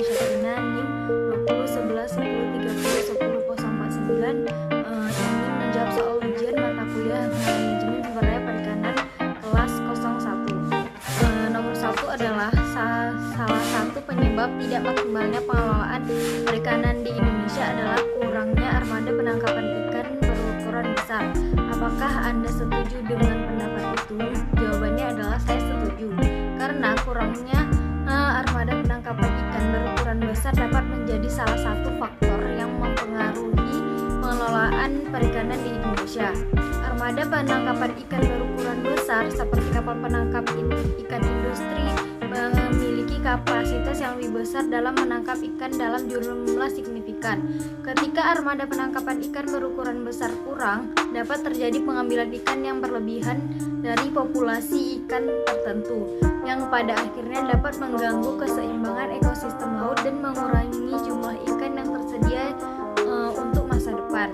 Indonesia China NIM 201110301049. Ini menjawab soal ujian mata kuliah manajemen sumber daya perikanan kelas 01. Nomor 1 adalah salah satu penyebab tidak maksimalnya pengelolaan perikanan di Indonesia adalah kurangnya armada penangkapan ikan berukuran besar. Apakah Anda setuju dengan pendapat itu? Jawabannya adalah saya setuju. Karena kurangnya armada penangkapan ikan berukuran besar dapat menjadi salah satu faktor yang mempengaruhi pengelolaan perikanan di Indonesia. Armada penangkapan ikan berukuran besar seperti kapal penangkap ikan industri memiliki kapasitas yang lebih besar dalam menangkap ikan dalam jumlah signifikan. Ketika armada penangkapan ikan berukuran besar kurang, dapat terjadi pengambilan ikan yang berlebihan dari populasi ikan tertentu, yang pada akhirnya dapat mengganggu keseimbangan ekosistem laut dan mengurangi jumlah ikan yang tersedia untuk masa depan.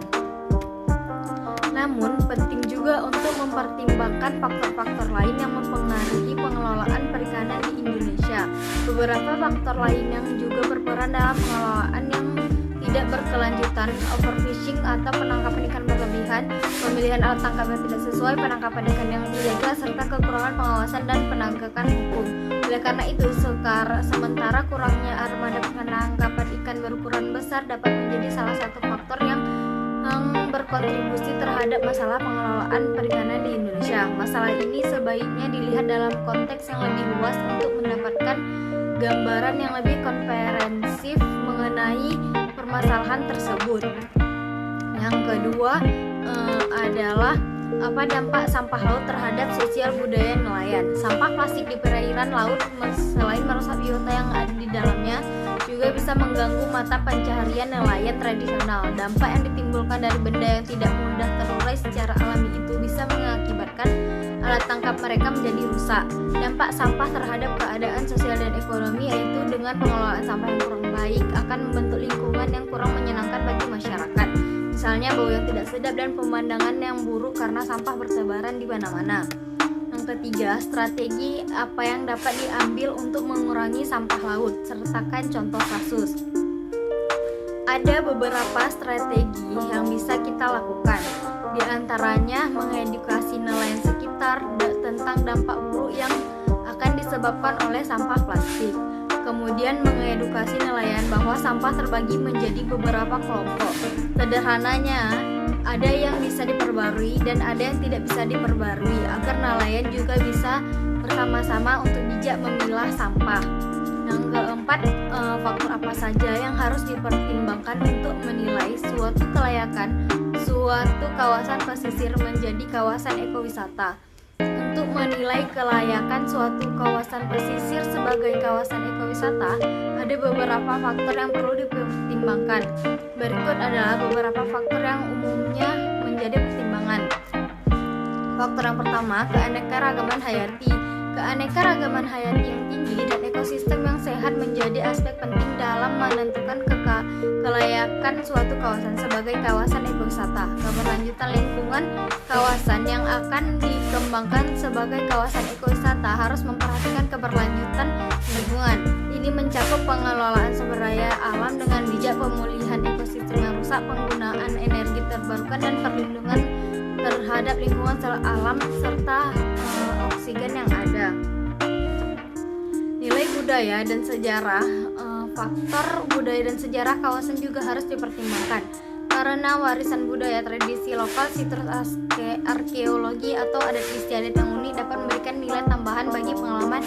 Namun, penting juga untuk mempertimbangkan faktor-faktor lain yang mempengaruhi pengelolaan perikanan di Indonesia. Beberapa faktor lain yang juga berperan dalam pengelolaan yang tidak berkelanjutan, overfishing atau penangkapan ikan berlebihan, pemilihan alat tangkap yang tidak sesuai, penangkapan ikan yang ilegal, serta kekurangan pengawasan dan penegakan hukum. Oleh karena itu, sementara kurangnya armada penangkapan ikan berukuran besar dapat menjadi salah satu faktor yang berkontribusi terhadap masalah pengelolaan perikanan di Indonesia. Masalah ini sebaiknya dilihat dalam konteks yang lebih luas untuk mendapatkan gambaran yang lebih komprehensif mengenai permasalahan tersebut. Yang kedua adalah apa dampak sampah laut terhadap sosial budaya nelayan. Sampah plastik di perairan laut selain merusak biota yang ada di dalamnya, juga bisa mengganggu mata pencaharian nelayan tradisional. Dampak yang ditimbulkan dari benda yang tidak mudah terurai secara alami itu bisa mengakibatkan alat tangkap mereka menjadi rusak. Dampak sampah terhadap keadaan sosial dan ekonomi yaitu dengan pengelolaan sampah yang kurang baik akan membentuk lingkungan yang kurang menyenangkan bagi masyarakat. Misalnya bau yang tidak sedap dan pemandangan yang buruk karena sampah bertebaran di mana-mana. Yang ketiga, strategi apa yang dapat diambil untuk mengurangi sampah laut. Sertakan contoh kasus. Ada beberapa strategi yang bisa kita lakukan. Di antaranya mengedukasi nelayan sekitar tentang dampak buruk yang akan disebabkan oleh sampah plastik. Kemudian mengedukasi nelayan bahwa sampah terbagi menjadi beberapa kelompok. Sederhananya, ada yang bisa diperbarui dan ada yang tidak bisa diperbarui agar nelayan juga bisa bersama-sama untuk bijak memilah sampah. Yang keempat, faktor apa saja yang harus dipertimbangkan untuk menilai suatu kelayakan suatu kawasan pesisir menjadi kawasan ekowisata. Untuk menilai kelayakan suatu kawasan pesisir sebagai kawasan ekowisata, ada beberapa faktor yang perlu dipertimbangkan. Berikut adalah beberapa faktor yang umumnya menjadi pertimbangan. Faktor yang pertama, keanekaragaman hayati. Keanekaragaman hayati yang tinggi dan ekosistem yang sehat menjadi aspek penting dalam menentukan kelayakan suatu kawasan sebagai kawasan ekowisata. Keberlanjutan lingkungan kawasan yang akan dikembangkan sebagai kawasan ekowisata harus memperhatikan keberlanjutan lingkungan. Ini mencakup pengelolaan sumber daya alam dengan bijak, pemulihan ekosistem yang rusak, penggunaan energi terbarukan, dan perlindungan terhadap lingkungan alam serta oksigen yang ada. Nilai budaya dan sejarah. Faktor budaya dan sejarah kawasan juga harus dipertimbangkan karena warisan budaya, tradisi lokal, situs arkeologi atau adat istiadat yang unik dapat memberikan nilai tambahan bagi pengalaman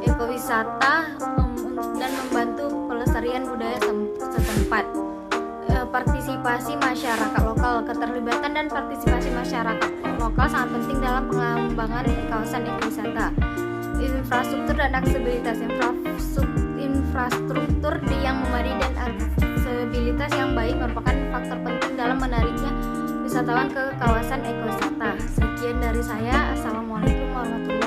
ekowisata dan membantu pelestarian budaya setempat. Partisipasi masyarakat lokal. Keterlibatan dan partisipasi masyarakat lokal sangat penting dalam pengembangan kawasan ekowisata. Infrastruktur dan aksesibilitas. Infrastruktur yang memadai dan aksesibilitas yang baik merupakan faktor penting dalam menariknya wisatawan ke kawasan ekowisata. Sekian dari saya. Assalamualaikum warahmatullahi wabarakatuh.